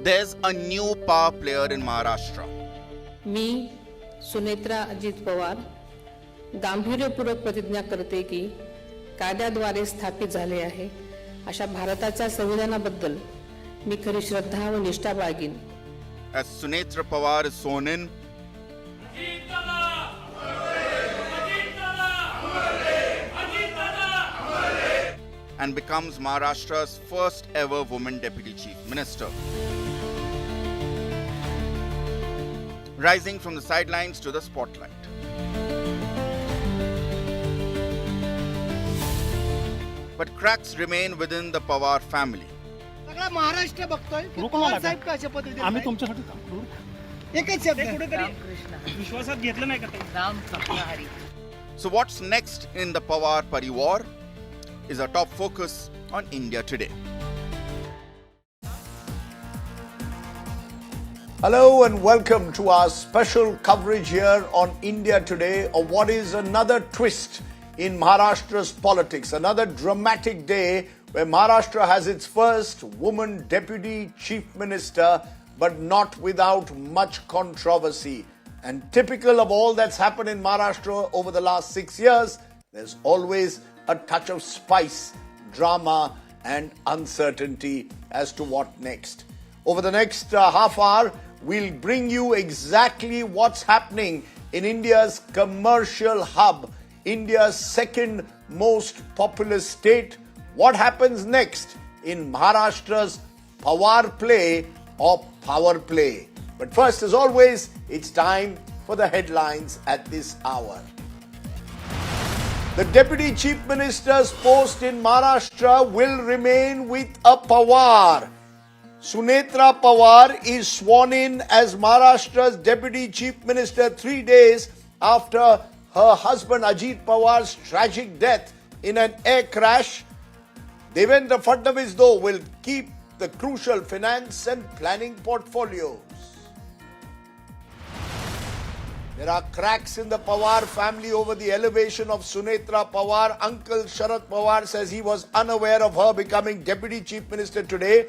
there's a new power player in Maharashtra. मी सुनेत्रा अजित पवार गांभीर्यपूर्वक प्रतिज्ञा करते की कायद्याद्वारे स्थापित झाले आहे अशा भारताच्या संविधानाबद्दल मी खरी श्रद्धा व निष्ठा बाळगीन. As Sunetra Pawar is sworn in, and becomes Maharashtra's first ever woman deputy chief minister. Rising from the sidelines to the spotlight. But cracks remain within the Pawar family. सगळा महाराष्ट्र बघतोय पवार साहेब कशा पद्धतीने आम्ही तुमच्यासाठी काम करू. एकच शब्द विश्वासात घेतलं नाही का ते? राम सपना हरी. So what's next in the Pawar Parivar is our top focus on India Today. Hello and welcome to our special coverage here on India Today of what is another twist in Maharashtra's politics, another dramatic day where Maharashtra has its first woman deputy chief minister, but not without much controversy. And typical of all that's happened in Maharashtra over the last 6 years, there's always a touch of spice, drama and uncertainty as to what next. Over the next half hour, we'll bring you exactly what's happening in India's commercial hub, India's second most populous state. What happens next in Maharashtra's Pawar play or power play? But first, as always, it's time for the headlines at this hour. The Deputy Chief Minister's post in Maharashtra will remain with a Pawar. Sunetra Pawar is sworn in as Maharashtra's Deputy Chief Minister 3 days after her husband Ajit Pawar's tragic death in an air crash. Devendra Fadnavis, though, will keep the crucial finance and planning portfolios. There are cracks in the Pawar family over the elevation of Sunetra Pawar. Uncle Sharad Pawar says he was unaware of her becoming Deputy Chief Minister today.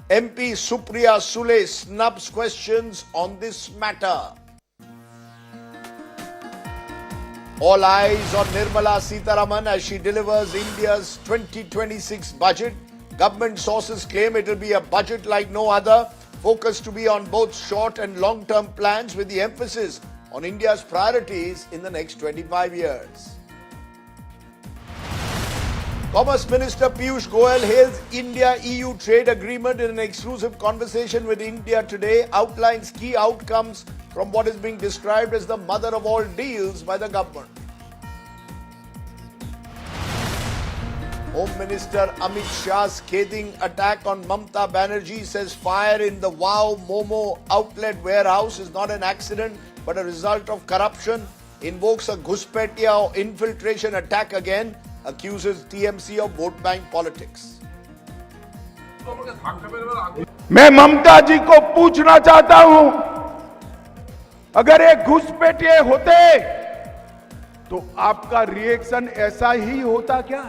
MP Supriya Sule snubs questions on this matter. All eyes on Nirmala Sitharaman as she delivers India's 2026 budget. Government sources claim it will be a budget like no other, focused to be on both short and long-term plans with the emphasis on India's priorities in the next 25 years. Commerce Minister Piyush Goyal hails India-EU trade agreement in an exclusive conversation with India Today, outlines key outcomes from what is being described as the mother of all deals by the government. Home Minister Amit Shah's scathing attack on Mamata Banerjee says fire in the Wow Momo outlet warehouse is not an accident but a result of corruption, invokes a Ghuspetia or infiltration attack again, accuses TMC of vote bank politics. मैं ममता जी को पूछना चाहता हूं, अगर ये घुसपैठिए होते तो आपका रिएक्शन ऐसा ही होता क्या?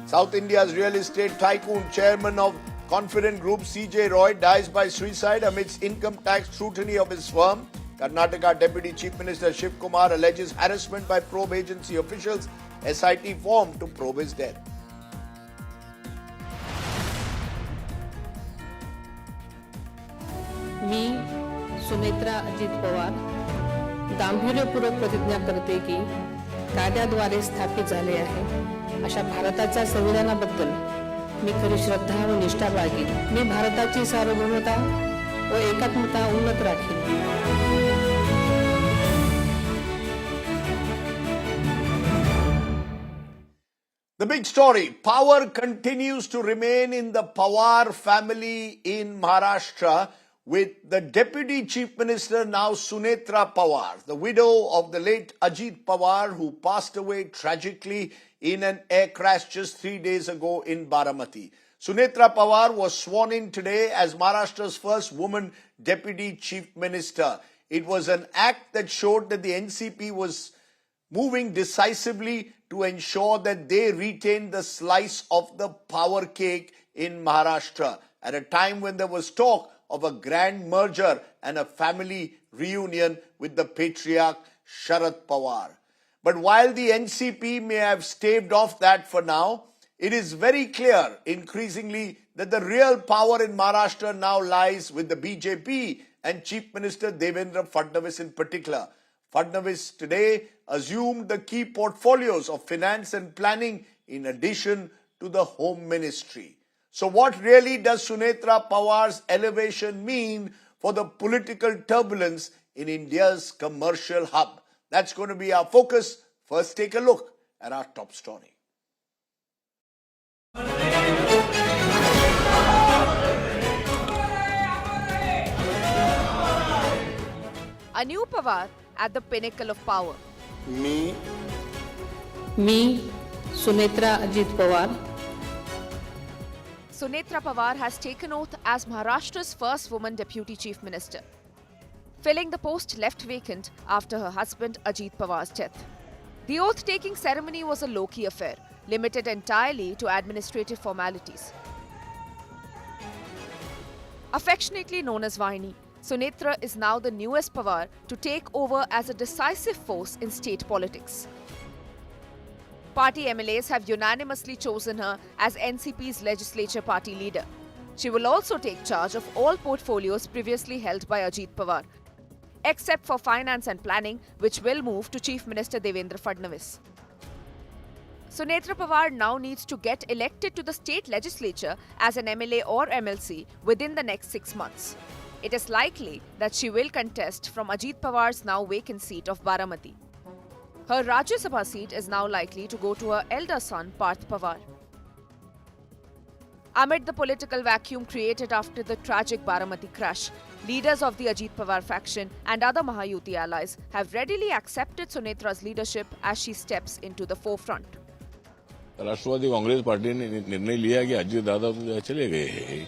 South India's real estate tycoon, chairman of Confident Group CJ Roy, dies by suicide amidst income tax scrutiny of his firm. Karnataka Deputy Chief Minister Shiv Kumar alleges harassment by probe agency officials. SIT formed to probe his death. मी सुनेत्रा अजित पवार गांभीर्यपूर्वक प्रतिज्ञा करते की कायद्याद्वारे स्थापित झाले आहे अशा भारताच्या संविधानाबद्दल मी खरी श्रद्धा व निष्ठा बाळगीन. मी भारताची सार्वभौमता व एकात्मता उन्नत Rakhine. The big story, power continues to remain in the Pawar family in Maharashtra, with the Deputy Chief Minister now Sunetra Pawar, the widow of the late Ajit Pawar, who passed away tragically in an air crash just 3 days ago in Baramati. Sunetra Pawar was sworn in today as Maharashtra's first woman Deputy Chief Minister. It was an act that showed that the NCP was moving decisively to ensure that they retain the slice of the power cake in Maharashtra at a time when there was talk of a grand merger and a family reunion with the patriarch Sharad Pawar. But while the NCP may have staved off that for now, it is very clear increasingly that the real power in Maharashtra now lies with the BJP and Chief Minister Devendra Fadnavis in particular. Fadnavis today assumed the key portfolios of finance and planning in addition to the home ministry. So what really does Sunetra Pawar's elevation mean for the political turbulence in India's commercial hub? That's going to be our focus. First, take a look at our top story. A new Pawar at the pinnacle of power. Me Sunetra Ajit Pawar Sunetra Pawar has taken oath as Maharashtra's first woman deputy chief minister, filling the post left vacant after her husband Ajit Pawar's death. The oath-taking ceremony was a low-key affair, limited entirely to administrative formalities. Affectionately known as Vaini, Sunetra is now the newest Pawar to take over as a decisive force in state politics. Party MLAs have unanimously chosen her as NCP's legislature party leader. She will also take charge of all portfolios previously held by Ajit Pawar, except for finance and planning, which will move to Chief Minister Devendra Fadnavis. Sunetra Pawar now needs to get elected to the state legislature as an MLA or MLC within the next 6 months. It is likely that she will contest from Ajit Pawar's now vacant seat of Baramati. Her Rajya Sabha seat is now likely to go to her elder son Parth Pawar. Amid the political vacuum created after the tragic Baramati crash, leaders of the Ajit Pawar faction and other Mahayuti allies have readily accepted Sunetra's leadership as she steps into the forefront. Rashtrawadi Congress Party ने निर्णय लिया कि अजीत दादा तो चले गए हैं,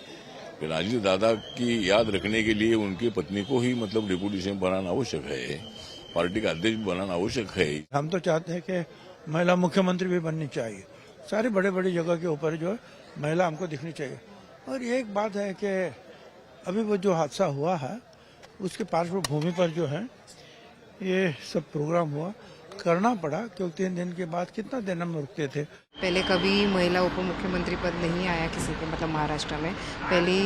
फिर अजीत दादा की याद रखने के लिए उनकी पत्नी को ही मतलब डिप्टी सीएम बनाना आवश्यक है, पार्टी का अध्यक्ष बनाना आवश्यक है। हम तो चाहते हैं कि महिला मुख्यमंत्री भी बननी चाहिए, सारी बड़े बड़ी जगह के ऊपर जो है महिला हमको दिखनी चाहिए। और एक बात है कि अभी वो जो हादसा हुआ है उसके पार्श्वभूमि पर जो है ये सब प्रोग्राम हुआ, करना पड़ा क्योंकि 3 दिन के बाद कितना दिन हम रुकते थे। पहले कभी महिला उप मुख्यमंत्री पद नहीं आया किसी के, मतलब महाराष्ट्र में पहली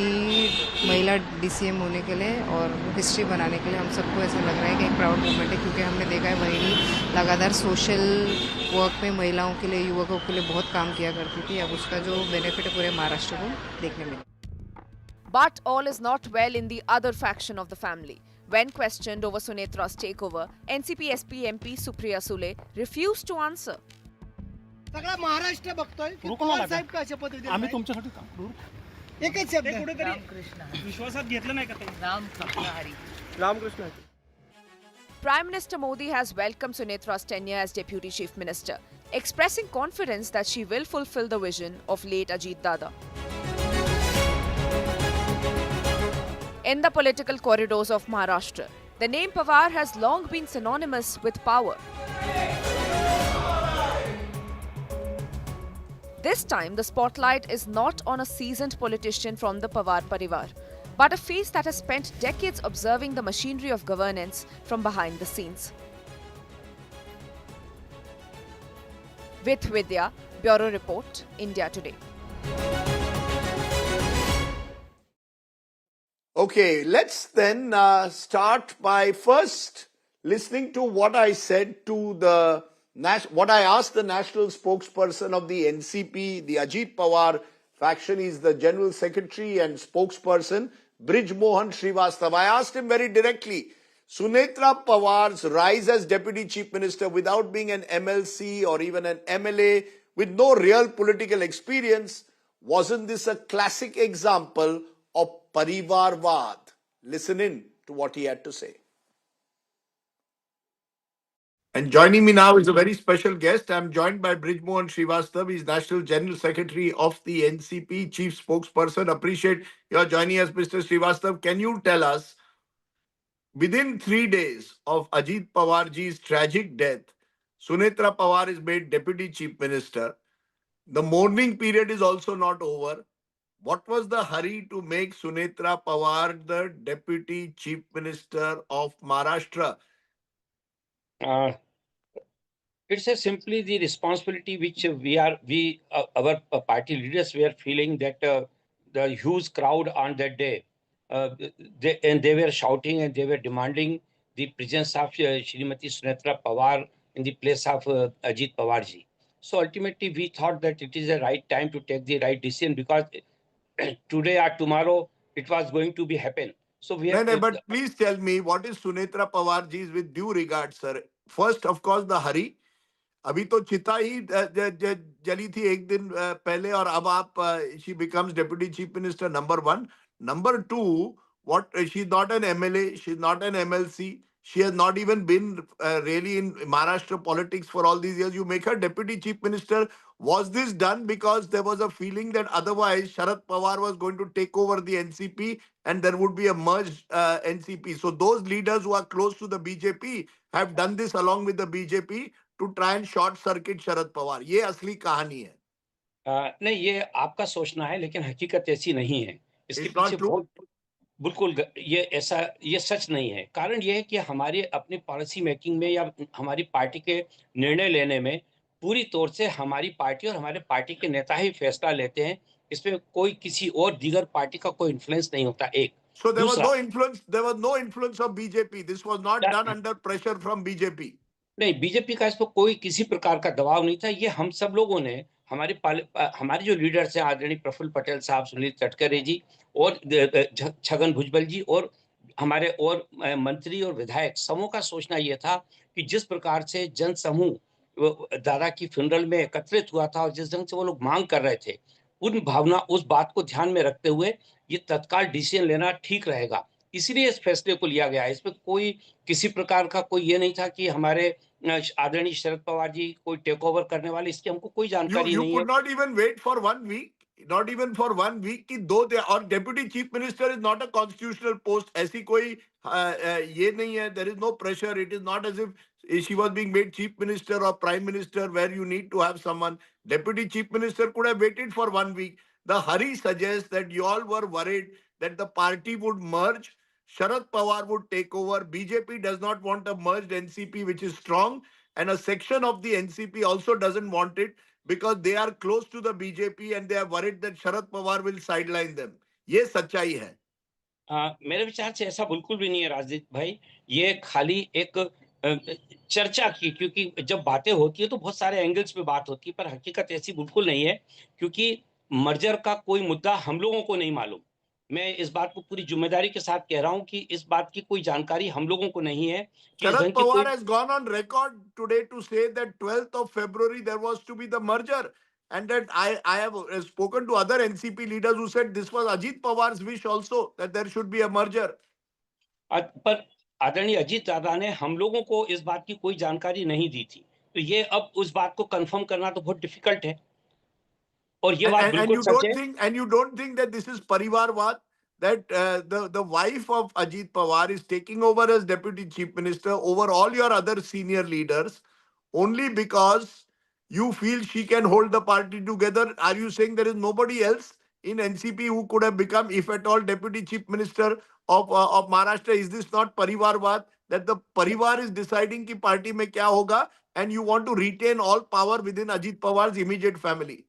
महिला डीसीएम होने के लिए और हिस्ट्री बनाने के लिए हम सबको ऐसा लग रहा है कि एक प्राउड मोमेंट है, क्योंकि हमने देखा है वही लगातार सोशल वर्क में महिलाओं के लिए, युवकों के लिए बहुत काम किया करती थी। अब उसका जो बेनिफिट है पूरे महाराष्ट्र को देखने मिला। But all is not well in the other faction of the family. When questioned over Sunetra's takeover, NCP SP MP Supriya Sule refused to answer. सगळा महाराष्ट्र बघतोय की पवार साहेब कशा पद्धतीने आम्ही तुमच्यासाठी काम करू। एकच शब्द ते कुठेतरी विश्वासात घेतलं नाही का ते? Ramakrishna Prime Minister Modi has welcomed Sunetra's tenure as Deputy Chief Minister, expressing confidence that she will fulfill the vision of late Ajit Dada. In the political corridors of Maharashtra, the name Pawar has long been synonymous with power. This time, the spotlight is not on a seasoned politician from the Pawar Parivar, but a face that has spent decades observing the machinery of governance from behind the scenes. With Vidya, Bureau Report, India Today. Okay, let's then start by first listening to what I said to what I asked the national spokesperson of the NCP, the Ajit Pawar faction. He's the general secretary and spokesperson, Brij Mohan Srivastava. I asked him very directly, Sunetra Pawar's rise as deputy chief minister without being an MLC or even an MLA, with no real political experience, wasn't this a classic example of Parivarvad? Listen in to what he had to say. And joining me now is a very special guest. I'm joined by Brij Mohan Srivastava. He's National General Secretary of the NCP, Chief Spokesperson. Appreciate your joining us, Mr. Srivastava. Can you tell us, within 3 days of Ajit Pawarji's tragic death, Sunetra Pawar is made Deputy Chief Minister. The mourning period is also not over. What was the hurry to make Sunetra Pawar the Deputy Chief Minister of Maharashtra? Uh, it's a simply the responsibility which our party leaders were feeling that the huge crowd on that day, they were shouting and they were demanding the presence of Shrimati Sunetra Pawar in the place of Ajit Pawar ji. So ultimately, we thought that it is the right time to take the right decision because today or tomorrow it was going to be happen. So we have. No, but please tell me what is Sunetra Pawar ji's, with due regard, sir. First, of course, the hurry. अभी तो चिता ही जली थी एक दिन पहले और अब आप she becomes deputy chief minister, number one. Number two, what she's not an MLA, she's not an MLC, she has not even been really in Maharashtra politics for all these years. You make her deputy chief minister. Was this done because there was a feeling that otherwise Sharad Pawar was going to take over the NCP and there would be a merged NCP? So those leaders who are close to the BJP have done this along with the BJP to try and short circuit Sharad Pawar. ये असली कहानी है. नहीं, ये आपका सोचना है लेकिन हकीकत ऐसी नहीं है. इसके It's not पीछे true. बहुत बिल्कुल ये सच नहीं है. कारण ये है कि हमारे अपने पॉलिसी मेकिंग में या हमारी पार्टी के निर्णय लेने में पूरी तौर से हमारी पार्टी और हमारे पार्टी के नेता ही फैसला लेते हैं. इसमें कोई किसी और दीगर पार्टी का कोई इन्फ्लुएंस नहीं होता. एक So there was दूसरा, no influence. There was no influence of BJP. This was not Yeah. done under pressure from BJP. नहीं, बीजेपी का इस पर कोई किसी प्रकार का दबाव नहीं था. ये हम सब लोगों ने हमारे जो लीडर्स हैं आदरणीय प्रफुल्ल पटेल साहब, सुनील तटकरे जी और छगन भुजबल जी और हमारे और मंत्री और विधायक समूह का सोचना ये था कि जिस प्रकार से जन समूह दादा की फ्यूनरल में एकत्रित हुआ था और जिस ढंग से वो लोग मांग कर रहे थे, उस बात को ध्यान में रखते हुए ये तत्काल डिसीजन लेना ठीक रहेगा. इसीलिए इस फैसले को लिया गया. इसमें कोई किसी प्रकार का कोई ये नहीं था कि हमारे आदरणीय शरद पवार जी कोई टेक ओवर करने वाले, इसकी हमको कोई जानकारी You नहीं है. could not even wait for 1 week. Not even for 1 week कि दो और deputy chief minister is not a constitutional post. ऐसी कोई ये नहीं है. There is no pressure. It is not as if she was being made chief minister or prime minister where you need to have someone. Deputy chief minister could have waited for 1 week. The hurry suggests that you all were worried that the party would merge. Sharad Pawar would take over. BJP does not want a merged NCP which is strong, and a section of the NCP also doesn't want it because they are close to the BJP and they are worried that Sharad Pawar will sideline them. ये सच्चाई है. मेरे विचार से ऐसा बिल्कुल भी नहीं है राजदीप भाई. ये खाली एक चर्चा की, क्योंकि जब बातें होती है तो बहुत सारे एंगल्स पे बात होती है, पर हकीकत ऐसी बिल्कुल नहीं है क्योंकि मर्जर का कोई मुद्दा हम लोगों को नहीं मालूम. मैं इस बात को पूरी जिम्मेदारी के साथ कह रहा हूं कि इस बात की कोई जानकारी हम लोगों को नहीं है कि इस Sharad ढंग की Pawar कोई has gone on record today to say that 12th of February there was to be the merger, and that I have spoken to other NCP leaders who said this was Ajit Pawar's wish also that there should be a merger. पर आदरणीय अजीत दादा ने हम लोगों को इस बात की कोई जानकारी नहीं दी थी. तो ये अब उस बात को कंफर्म करना तो बहुत डिफिकल्ट है और ये बात And बिल्कुल you सच don't है. think that this is Parivarvad, that the wife of Ajit Pawar is taking over as deputy chief minister over all your other senior leaders only because you feel she can hold the party together? Are you saying there is nobody else in NCP who could have become, if at all, deputy chief minister of Maharashtra? Is this not Parivarvad, that the Parivar is deciding ki party mein kya hoga and you want to retain all power within Ajit Pawar's immediate family?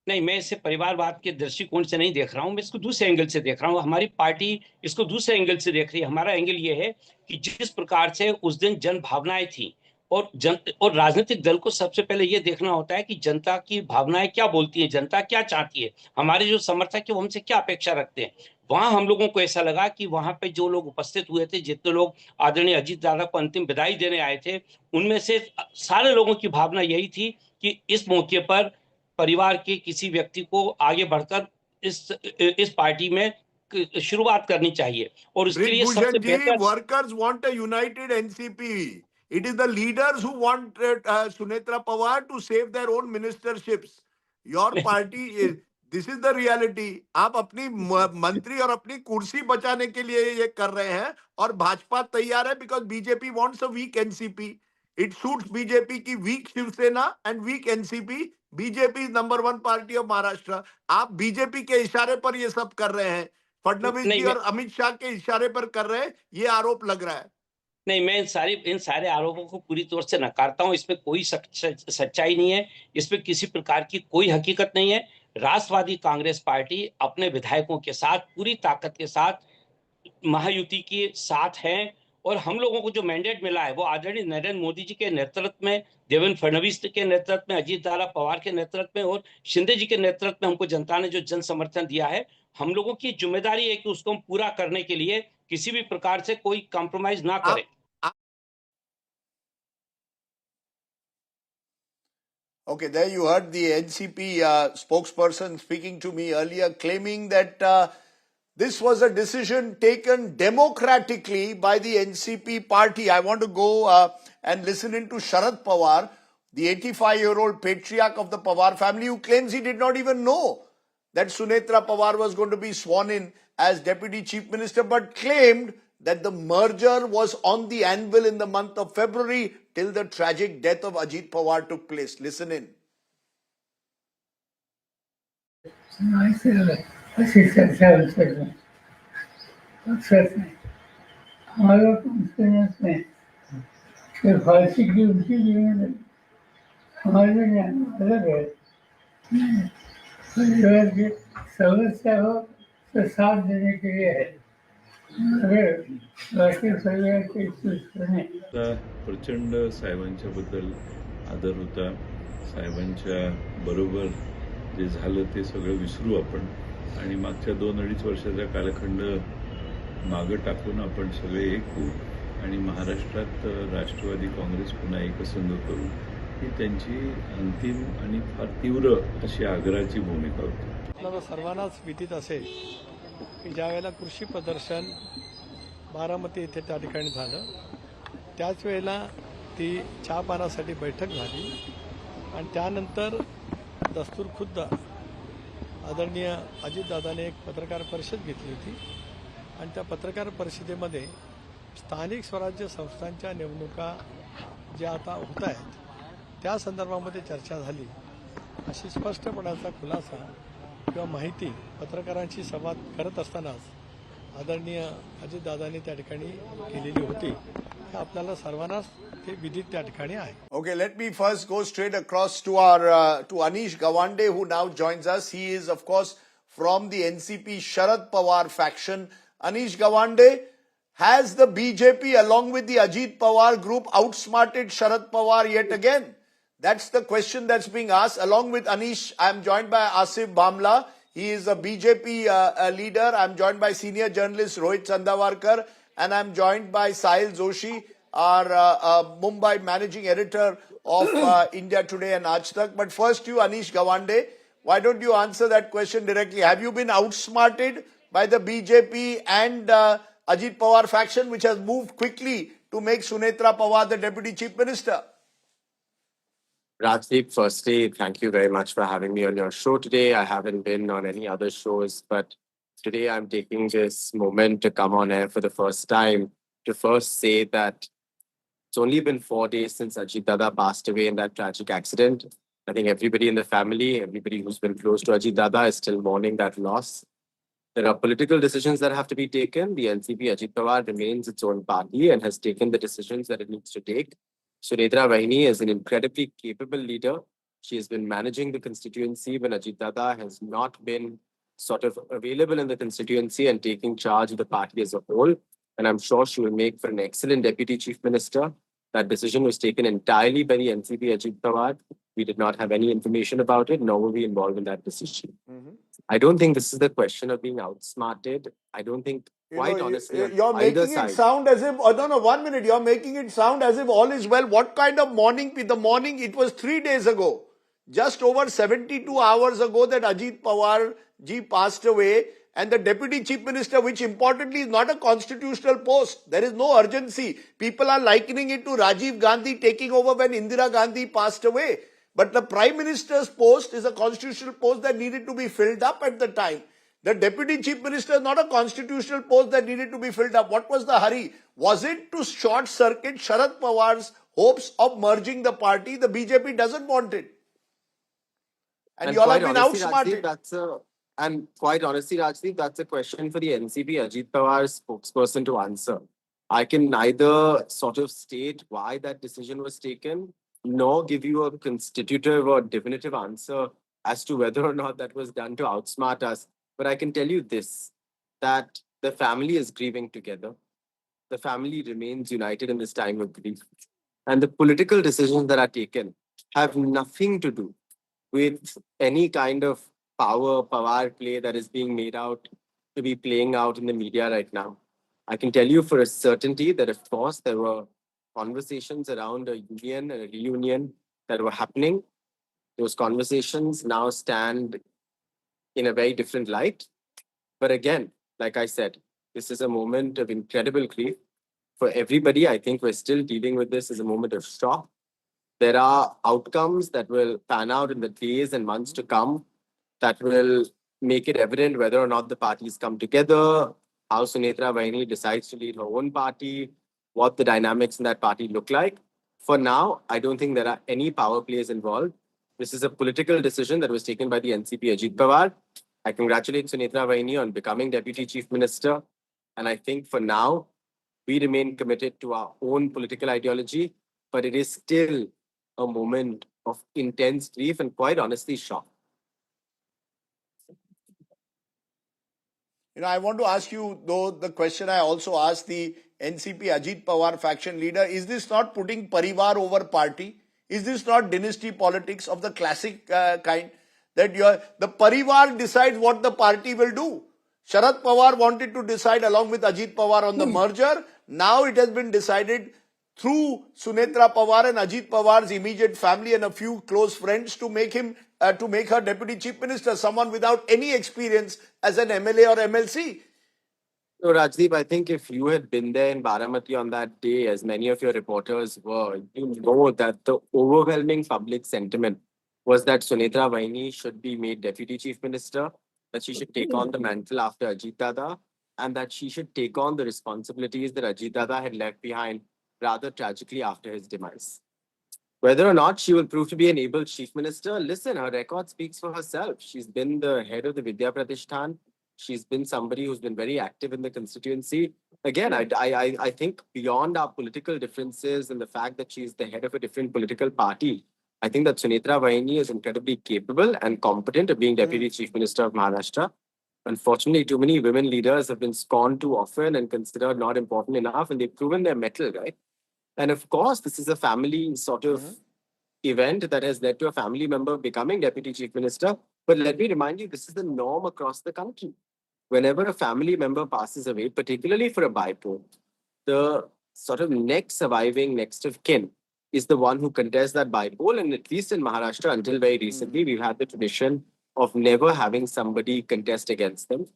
नहीं, मैं इसे परिवारवाद के दृष्टिकोण से नहीं देख रहा हूं. मैं इसको दूसरे एंगल से देख रहा हूं. हमारी पार्टी इसको दूसरे एंगल से देख रही है. हमारा एंगल ये है कि जिस प्रकार से उस दिन जन भावनाएं थी और राजनीतिक दल को सबसे पहले ये देखना होता है कि जनता की भावनाएं क्या बोलती है, जनता क्या चाहती है, हमारे जो समर्थक है वो हमसे क्या अपेक्षा रखते हैं. वहां हम लोगों को ऐसा लगा कि वहां पे जो लोग उपस्थित हुए थे, जितने लोग आदरणीय अजीत दादा को अंतिम विदाई देने आए थे, उनमें से सारे लोगों की भावना यही थी कि इस मौके पर परिवार के किसी व्यक्ति को आगे बढ़कर इस पार्टी में शुरुआत करनी चाहिए और उसके लिए सबसे बेहतर. Workers want a united NCP. It is the leaders who want Sunetra Pawar to save their own ministerships. Your party, this is the reality. आप अपनी मंत्री और अपनी कुर्सी बचाने के लिए ये कर रहे हैं और भाजपा तैयार है because BJP wants a weak NCP. It suits BJP की weak Shiv Sena and weak NCP. BJP is number one party of Maharashtra. आप बीजेपी के इशारे पर ये सब कर रहे हैं, फडणवीस नहीं जी और अमित शाह के इशारे पर कर रहे हैं, ये आरोप लग रहा है। नहीं, मैं इन सारे आरोपों को पूरी तौर से नकारता हूं। इसमें कोई सच्चाई नहीं है, इसमें किसी प्रकार की कोई हकीकत नहीं है। राष्ट्रवादी कांग्रेस पार्टी अपने विधायकों के साथ पूरी ताकत के साथ महायुति के साथ है, और हम लोगों को जो मैंडेट मिला है वो आदरणीय नरेंद्र मोदी जी के नेतृत्व में, देवेंद्र फडणवीस के नेतृत्व में, अजीत पवार के नेतृत्व में और शिंदे जी के नेतृत्व में हमको जनता ने जो जन समर्थन दिया है, हम लोगों की जिम्मेदारी है कि उसको हम पूरा करने के लिए किसी भी प्रकार से कोई कॉम्प्रोमाइज ना करें। Okay, there you heard the NCP spokesperson speaking to me earlier, claiming that this was a decision taken democratically by the NCP party. I want to go and listen into Sharad Pawar, the 85-year-old patriarch of the Pawar family, who claims he did not even know that Sunetra Pawar was going to be sworn in as Deputy Chief Minister, but claimed that the merger was on the anvil in the month of February till the tragic death of Ajit Pawar took place. Listen in. ऐसी चर्चा में अक्सर हमारा confidence में फारसी की उनकी जिम्मेदारी हमारे लिए अलग है। परिवार की समस्या हो तो साथ देने के लिए है। अगर राष्ट्रीय परिवार के प्रचंड साहेबांच्या बद्दल आदर होता। साहेबांच्या बरोबर जे झालं ते सगळं विसरू आपण आणि मागच्या 2-2.5 वर्षाचा कालखंड मागं टाकून आपण सगळे एक होऊ आणि महाराष्ट्रात राष्ट्रवादी काँग्रेस पुन्हा एकसंध करू, ही त्यांची अंतिम आणि फार तीव्र अशी आग्रहाची भूमिका होती। आपल्याला सर्वांनाच विदित असेल की ज्यावेळेला कृषी प्रदर्शन बारामती येथे त्या ठिकाणी झालं, त्याच वेळेला ती चहापानासाठी बैठक झाली आणि त्यानंतर दस्तूर खुद्द आदरणीय अजितदादाने एक पत्रकार परिषद घेतली होती आणि त्या पत्रकार परिषदेमध्ये स्थानिक स्वराज्य संस्थांच्या निवडणुका ज्या आता होत आहेत त्या संदर्भामध्ये चर्चा झाली, अशी स्पष्टपणाचा खुलासा किंवा माहिती पत्रकारांशी संवाद करत असतानाच आदरणीय अजितदादांनी त्या ठिकाणी केलेली होती। आपल्याला सर्वांनाच ते विदित त्या ठिकाणी आहे। Okay, let me first go straight across to our to Anish Gawande, who now joins us. He is, of course, from the NCP Sharad Pawar faction. Anish Gawande, has the BJP along with the Ajit Pawar group outsmarted Sharad Pawar yet again? That's the question that's being asked. Along with Anish, I am joined by Asif Bhamla. He is a BJP leader. I am joined by senior journalist Rohit Sandhavarkar, and I am joined by Sahil, Joshi, our Mumbai managing editor of India Today and Aaj Tak. But first you, Anish Gawande, why don't you answer that question directly? Have you been outsmarted by the BJP and Ajit Pawar faction, which has moved quickly to make Sunetra Pawar the Deputy Chief Minister? Rajdeep, firstly, thank you very much for having me on your show today. I haven't been on any other shows, but today I'm taking this moment to come on air for the first time to first say that it's only been 4 days since Ajit Dada passed away in that tragic accident. I think everybody in the family, everybody who's been close to Ajit Dada is still mourning that loss. There are political decisions that have to be taken. The NCP Ajit Pawar remains its own party and has taken the decisions that it needs to take. Sunetra Pawar is an incredibly capable leader. She has been managing the constituency when Ajit Dada has not been sort of available in the constituency and taking charge of the party as a whole. And I'm sure she will make for an excellent deputy chief minister. That decision was taken entirely by the NCP Ajit Pawar. We did not have any information about it, nor were we involved in that decision. I don't think this is the question of being outsmarted. I don't think, quite honestly, you're making it sound as if, no, 1 minute, you're making it sound as if all is well. What kind of morning? The morning, it was 3 days ago, just over 72 hours ago that Ajit Pawar ji passed away, and the deputy chief minister, which importantly is not a constitutional post. There is no urgency. People are likening it to Rajiv Gandhi taking over when Indira Gandhi passed away. But the prime minister's post is a constitutional post that needed to be filled up at the time. The deputy chief minister is not a constitutional post that needed to be filled up. What was the hurry? Was it to short circuit Sharad Pawar's hopes of merging the party. The BJP doesn't want it. And you all have quite been honestly, outsmarted. Rajdeep, and quite honestly, Rajdeep, that's a question for the NCP Ajit Pawar's spokesperson to answer. I can neither sort of state why that decision was taken, nor give you a constitutive or definitive answer as to whether or not that was done to outsmart us. But I can tell you this, that the family is grieving together. The family remains united in this time of grief. And the political decisions that are taken have nothing to do with any kind of power play that is being made out to be playing out in the media right now. I can tell you for a certainty that, of course, there were conversations around a union and a reunion that were happening. Those conversations now stand in a very different light. But again, like I said, this is a moment of incredible grief. For everybody, I think we're still dealing with this as a moment of shock. There are outcomes that will pan out in the days and months to come that will make it evident whether or not the parties come together, how Sunetra Pawar decides to lead her own party, what the dynamics in that party look like. For now, I don't think there are any power plays involved. This is a political decision that was taken by the NCP Ajit Pawar. I congratulate Sunetra Pawar on becoming Deputy Chief Minister. And I think for now, we remain committed to our own political ideology, but it is still a moment of intense grief and quite honestly shock. I want to ask you, though, the question I also asked the NCP Ajit Pawar faction leader, is this not putting Parivar over party? Is this not dynasty politics of the classic kind? That the Parivar decides what the party will do. Sharad Pawar wanted to decide along with Ajit Pawar on the merger. Now it has been decided through Sunetra Pawar and Ajit Pawar's immediate family and a few close friends to make her Deputy Chief Minister, someone without any experience as an MLA or MLC. So Rajdeep, I think if you had been there in Baramati on that day, as many of your reporters were, you know that the overwhelming public sentiment was that Sunetra Pawar should be made Deputy Chief Minister, that she should take on the mantle after Ajit Dada, and that she should take on the responsibilities that Ajit Dada had left behind rather tragically after his demise. Whether or not she will prove to be an able chief minister, listen, her record speaks for herself. She's been the head of the Vidya Pratishthan. She's been somebody who's been very active in the constituency. Again, I think beyond our political differences and the fact that she's the head of a different political party, I think that Sunetra Pawar is incredibly capable and competent of being Deputy Chief Minister of Maharashtra. Unfortunately, too many women leaders have been scorned too often and considered not important enough, and they've proven their mettle, right? And of course, this is a family sort of event that has led to a family member becoming Deputy Chief Minister. But let me remind you, this is the norm across the country. Whenever a family member passes away, particularly for a bypole, the sort of next of kin is the one who contests that bypole. And at least in Maharashtra, until very recently, we've had the tradition of never having somebody contest against them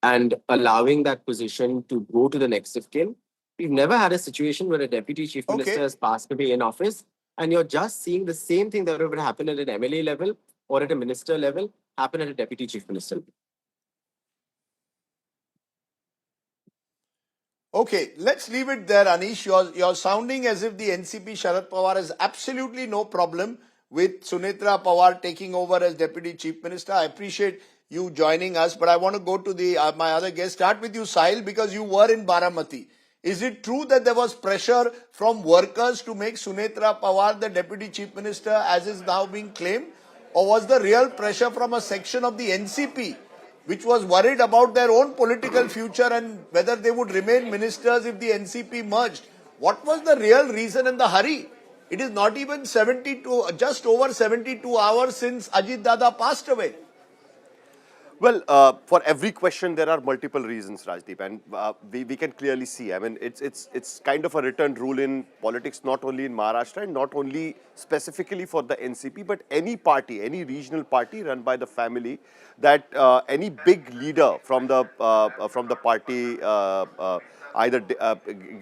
and allowing that position to go to the next of kin. We've never had a situation where a Deputy Chief Minister has passed away in office, and you're just seeing the same thing that would happen at an MLA level or at a minister level happen at a Deputy Chief Minister level. Okay, let's leave it there, Anish. You're sounding as if the NCP Sharad Pawar has absolutely no problem with Sunetra Pawar taking over as Deputy Chief Minister. I appreciate you joining us, but I want to go to my other guest. Start with you, Sahil, because you were in Baramati. Is it true that there was pressure from workers to make Sunetra Pawar the Deputy Chief Minister as is now being claimed? Or was the real pressure from a section of the NCP which was worried about their own political future and whether they would remain ministers if the NCP merged? What was the real reason and the hurry? It is not even just over 72 hours since Ajit Dada passed away. Well, for every question, there are multiple reasons, Rajdeep, and we can clearly see. I mean, it's kind of a written rule in politics, not only in Maharashtra and not only specifically for the NCP, but any party, any regional party run by the family, that any big leader from the party either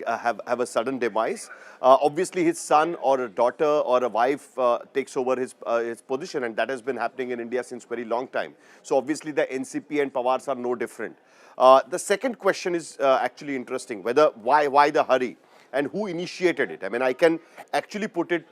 have a sudden demise. Obviously, his son or a daughter or a wife takes over his position, and that has been happening in India since very long time. So obviously, the NCP and Pawars are no different. The second question is actually interesting: why the hurry? and who initiated it. I mean, I can actually put it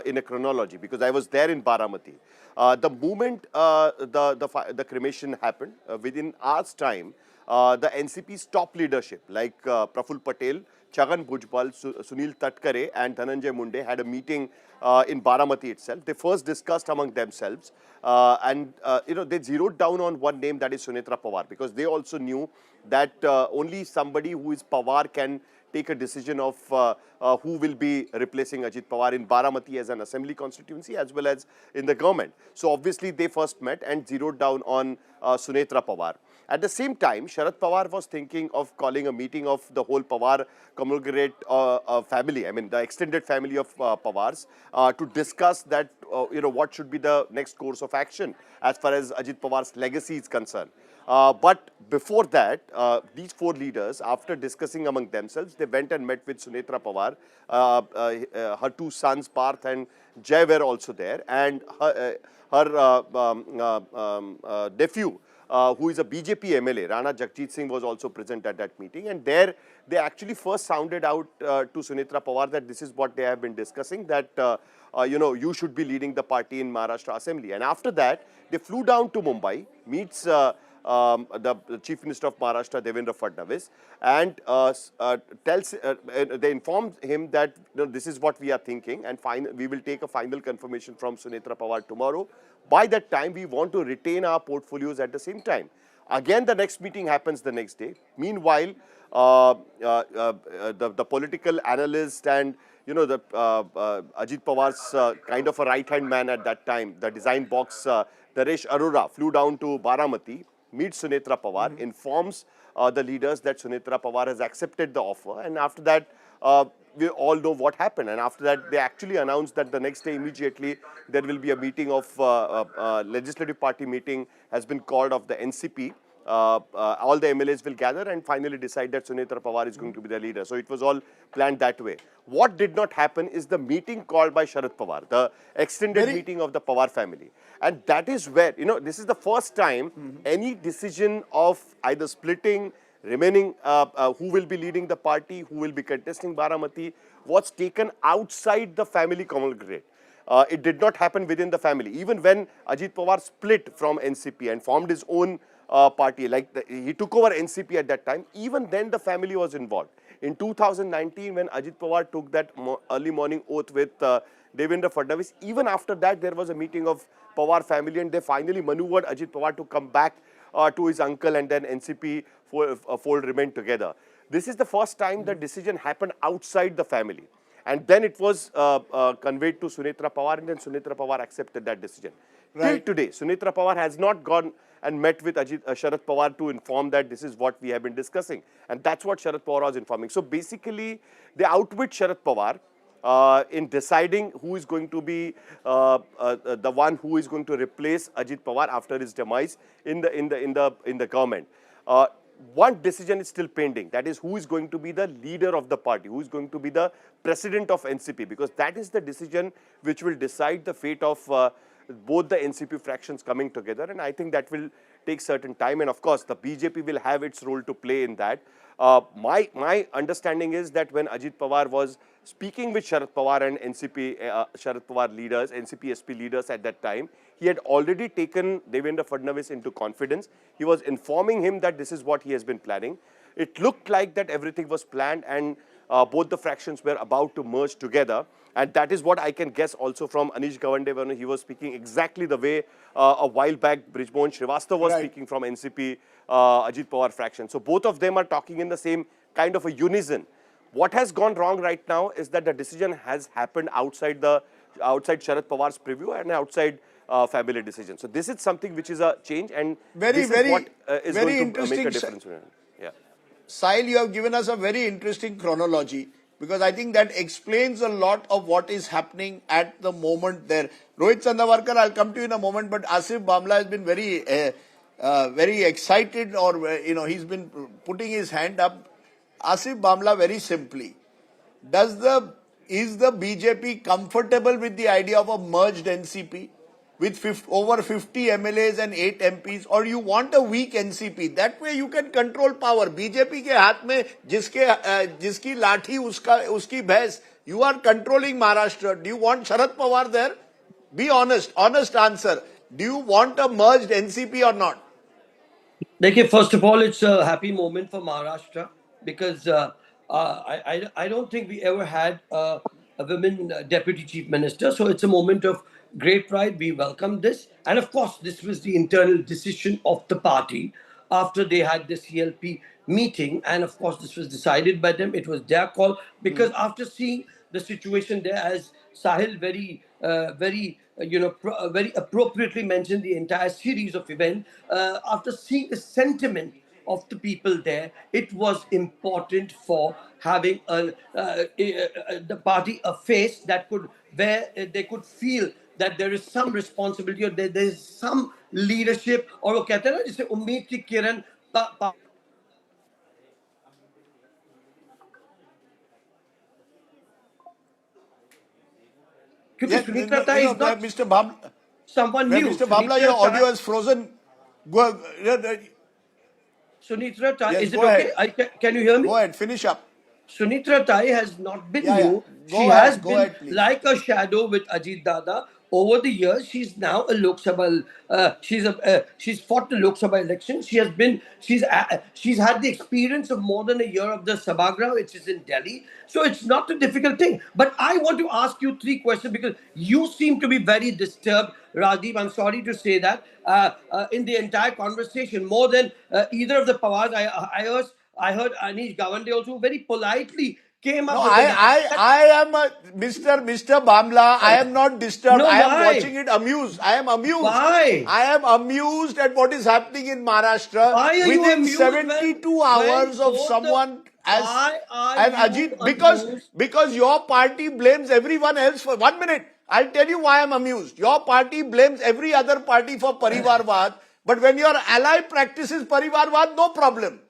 in a chronology because I was there in Baramati. The moment the cremation happened, within hours' time, the NCP's top leadership like Praful Patel, Chhagan Bhujbal, Sunil Tatkare and Dhananjay Munde had a meeting in Baramati itself. They first discussed among themselves and they zeroed down on one name, that is Sunetra Pawar, because they also knew that only somebody who is Pawar can take a decision of who will be replacing Ajit Pawar in Baramati as an assembly constituency as well as in the government. So obviously they first met and zeroed down on Sunetra Pawar. At the same time, Sharad Pawar was thinking of calling a meeting of the whole Pawar conglomerate family, I mean the extended family of Pawars, to discuss that, what should be the next course of action as far as Ajit Pawar's legacy is concerned. But before that, these four leaders, after discussing among themselves, they went and met with Sunetra Pawar. Her two sons, Parth and Jay, were also there, and her nephew, who is a BJP MLA, Rana Jagjit Singh, was also present at that meeting. And there they actually first sounded out to Sunetra Pawar that this is what they have been discussing, that you should be leading the party in Maharashtra Assembly. And after that, they flew down to Mumbai, meets the Chief Minister of Maharashtra, Devendra Fadnavis, and they informed him that this is what we are thinking, and we will take a final confirmation from Sunetra Pawar tomorrow. By that time, we want to retain our portfolios at the same time. Again, the next meeting happens the next day. Meanwhile, the political analyst and Ajit Pawar's kind of a right-hand man at that time, the design box, Naresh Arora, flew down to Baramati, meets Sunetra Pawar, informs the leaders that Sunetra Pawar has accepted the offer, and after that, we all know what happened. And after that, they actually announced that the next day immediately there will be a meeting of legislative party meeting has been called of the NCP. All the MLAs will gather and finally decide that Sunetra Pawar is going to be the leader. So it was all planned that way. What did not happen is the meeting called by Sharad Pawar, the extended meeting of the Pawar family. And that is where, this is the first time any decision of either splitting, remaining, who will be leading the party, who will be contesting Baramati, was taken outside the family conglomerate. It did not happen within the family. Even when Ajit Pawar split from NCP and formed his own party, he took over NCP at that time, even then the family was involved. In 2019, when Ajit Pawar took that early morning oath with Devendra Fadnavis, even after that there was a meeting of Pawar family, and they finally maneuvered Ajit Pawar to come back to his uncle, and then NCP fold remained together. This is the first time the decision happened outside the family. And then it was conveyed to Sunetra Pawar, and then Sunetra Pawar accepted that decision. Right. Till today, Sunetra Pawar has not gone and met with Sharad Pawar to inform that this is what we have been discussing. And that's what Sharad Pawar was informing. So basically, they outwit Sharad Pawar in deciding who is going to be the one who is going to replace Ajit Pawar after his demise in the government. One decision is still pending, that is who is going to be the leader of the party, who is going to be the president of NCP, because that is the decision which will decide the fate of both the NCP fractions coming together, and I think that will take certain time, and of course the BJP will have its role to play in that. My understanding is that when Ajit Pawar was speaking with Sharad Pawar and NCP, Sharad Pawar leaders, NCP SP leaders at that time, he had already taken Devendra Fadnavis into confidence. He was informing him that this is what he has been planning. It looked like that everything was planned and both the fractions were about to merge together. And that is what I can guess also from Anish Gawande when he was speaking exactly the way a while back Brijmohan Srivastava was speaking from NCP Ajit Pawar fraction. So both of them are talking in the same kind of a unison. What has gone wrong right now is that the decision has happened outside Sharad Pawar's preview and outside family decision. So this is something which is a change, and this is what is going to make a difference. Yeah. Sahil, you have given us a very interesting chronology, because I think that explains a lot of what is happening at the moment there. Rohit Sandhavarkar, I'll come to you in a moment, but Asif Bamla has been very excited, or he's been putting his hand up. Asif Bamla, very simply, is the BJP comfortable with the idea of a merged NCP? with over 50 MLAs and 8 MPs, or you want a weak NCP? That way you can control power. BJP के हाथ में जिसकी लाठी उसकी भैंस. You are controlling Maharashtra. Do you want Sharad Pawar there? Be honest. Honest answer. Do you want a merged NCP or not? देखिए, first of all, it's a happy moment for Maharashtra because I don't think we ever had a women deputy chief minister. So it's a moment of great pride. We welcome this. And of course, this was the internal decision of the party after they had the CLP meeting. And of course, this was decided by them. It was their call because after seeing the situation there, as Sahil very appropriately mentioned the entire series of events. After seeing the sentiment of the people there, it was important for having the party a face that could, where they could feel that there is some responsibility or there is some leadership, or वो कहते हैं ना जिसे उम्मीद की किरण Yes, Mr. Bhabla, someone new. Mr. Bhabla, your audio is frozen. Go, Sunetra Tai, yes, is it go okay? ahead. Can you hear me? Go ahead, finish up. Sunetra Tai has not been Yeah, new. yeah. She Go has ahead, been please. like a shadow with Ajit Dada over the years. She's now a Lok Sabha. She's fought the Lok Sabha election. She's had the experience of more than a year of the Sabhagrah, which is in Delhi. So it's not a difficult thing. But I want to ask you 3 questions because you seem to be very disturbed, Rajdeep. I'm sorry to say that in the entire conversation, more than either of the Pawars. I heard Anish Gawande also very politely came up No, with I am Mr. Bhamla. I am not disturbed. No, I am why? watching it amused. I am amused. Why? I am amused at what is happening in Maharashtra. Why are you Within amused 72 hours of someone as and Ajit, because your party blames everyone else for 1 minute. I'll tell you why I'm amused. Your party blames every other party for Parivarvad, but when your ally practices Parivarvad, no problem.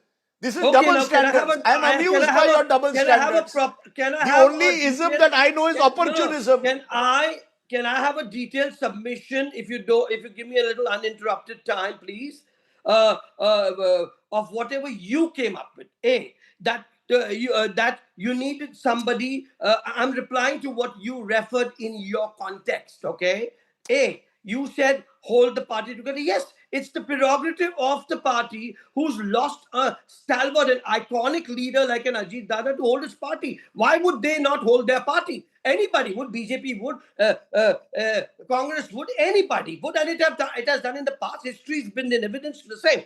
This is double standards. I am amused by your double standards. The only ism that I know is opportunism. Can I have a detailed submission if you give me a little uninterrupted time, please, of whatever you came up with? That you needed somebody. I'm replying to what you referred in your context. Okay. You said hold the party together. Yes, it's the prerogative of the party who's lost a stalwart and iconic leader like an Ajit Dada to hold his party. Why would they not hold their party? Anybody would. BJP would. Congress would. Anybody would. And it has done in the past. History's been in evidence to the same.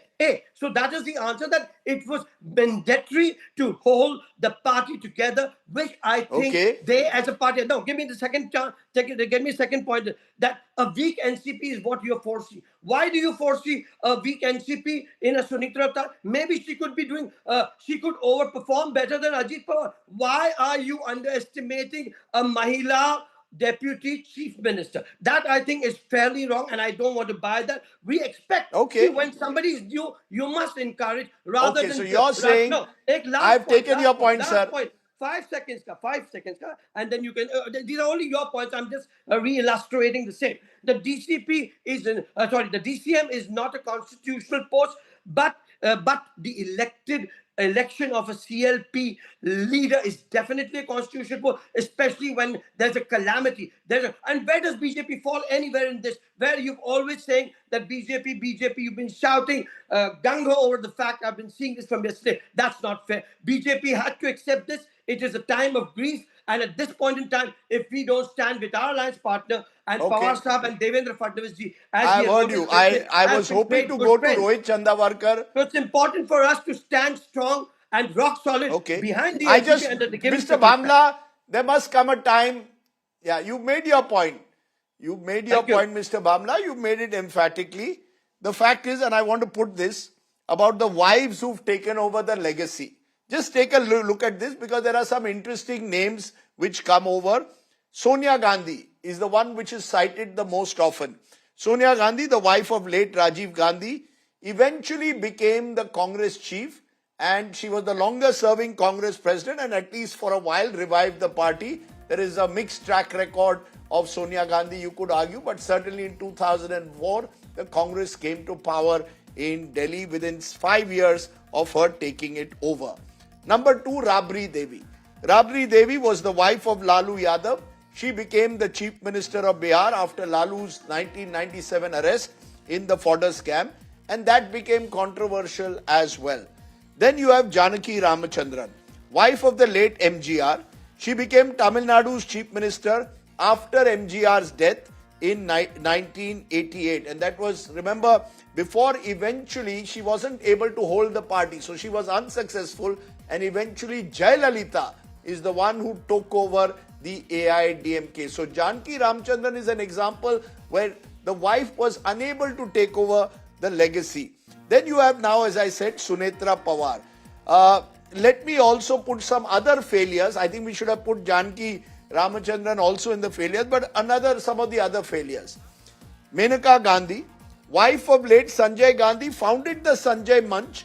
So that is the answer, that it was mandatory to hold the party together, which I think they as a party. No, give me the second chance. Give me a second point. That a weak NCP is what you're foreseeing. Why do you foresee a weak NCP in a Sunetra Tai? Maybe she could be doing, she could overperform better than Ajit Pawar. Why are you underestimating a Mahila deputy chief minister? That I think is fairly wrong, and I don't want to buy that. We expect when somebody is new, you must encourage rather than. So you're saying, no, I've taken your point, sir. 5 seconds, and then you can. These are only your points. I'm just re-illustrating the same. The DCP is the DCM is not a constitutional post, but the election of a CLP leader is definitely a constitutional post, especially when there's a calamity. And where does BJP fall anywhere in this? Where you've always saying that BJP, you've been shouting gung-ho over the fact. I've been seeing this from yesterday. That's not fair. BJP had to accept this. It is a time of grief. And at this point in time, if we don't stand with our alliance partner and Pawar Sahab and Devendra Fadnavis ji, I heard you. I was hoping to go to Rohit Sandhavarkar. So it's important for us to stand strong and rock solid behind the NCP and the Mr. Bhamla, there must come a time. Yeah, you made your point. You made your point, Mr. Bhamla. You made it emphatically. The fact is, and I want to put this, about the wives who've taken over the legacy. Just take a look at this because there are some interesting names which come over. Sonia Gandhi is the one which is cited the most often. Sonia Gandhi, the wife of late Rajiv Gandhi, eventually became the Congress chief, and she was the longest serving Congress president and at least for a while revived the party. There is a mixed track record of Sonia Gandhi, you could argue, but certainly in 2004, the Congress came to power in Delhi within 5 years of her taking it over. Number 2, Rabri Devi. Rabri Devi was the wife of Lalu Yadav. She became the Chief Minister of Bihar after Lalu's 1997 arrest in the fodder scam, and that became controversial as well. Then you have Janaki Ramachandran, wife of the late MGR. She became Tamil Nadu's Chief Minister after MGR's death in 1988, and that was, remember, before eventually she wasn't able to hold the party, so she was unsuccessful, and eventually Jayalalitha is the one who took over the AIDMK. So Janaki Ramchandran is an example where the wife was unable to take over the legacy. Then you have now, as I said, Sunetra Pawar. Let me also put some other failures. I think we should have put Janaki Ramachandran also in the failures, but some of the other failures. Menaka Gandhi, wife of late Sanjay Gandhi, founded the Sanjay Manch,